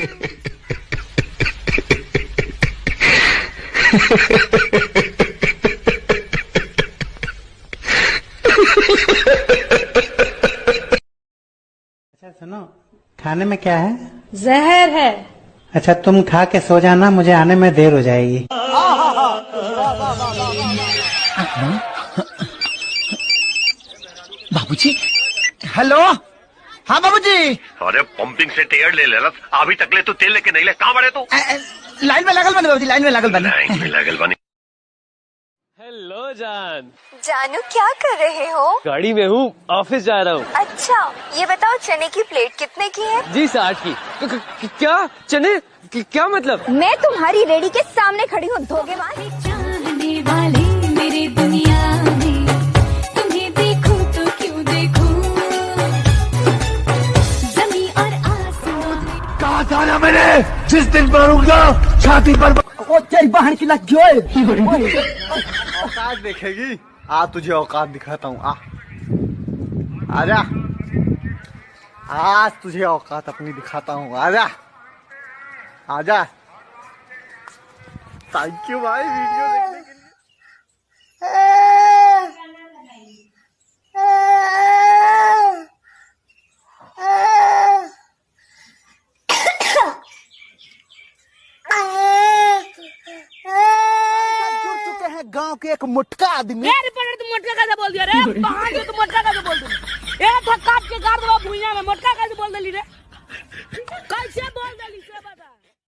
अच्छा सुनो, खाने में क्या है? जहर है। अच्छा तुम खा के सो जाना, मुझे आने में देर हो जाएगी। बाबूजी, हेलो। हाँ बाबूजी। अरे पंपिंग से टेयर ले लेना, अभी तक ले तू तेल लेके नहीं ले, कहाँ बड़े तू? लाइन में लागल बने बाबूजी, लाइन में लागल बने। लाइन में लागल बने। हेलो जान। जानू क्या कर रहे हो? गाड़ी में हूँ, ऑफिस जा रहा हूँ। अच्छा ये बताओ चने की प्लेट कितने की है? जी 60 की। क्या चने? क्या मतलब? मैं तुम्हारी रेडी के सामने खड़ी हूँ धोखेबाज। चाहने वाले मेरे दुनिया में तुम्हें देखूं तो क्यों देखूं, जमी और आसमान। कहा था ना मैंने, जिस दिन मारूंगा छाती पर वो तेरी बहन की लग गई। औकात देखेगी? आ तुझे औकात दिखाता हूँ, आ आजा, आज तुझे औकात अपनी दिखाता हूँ, आजा आजा। थैंक यू भाई वीडियो देखने के लिए। गांव के एक मोटका आदमी। रिपोर्टर तुम मोटका कैसे बोल दिया रे? बाहर जो तुम मोटका कैसे बोल दिया? एक काट के गाड़ दो भुइयां में, मोटका कैसे बोल दिली रे?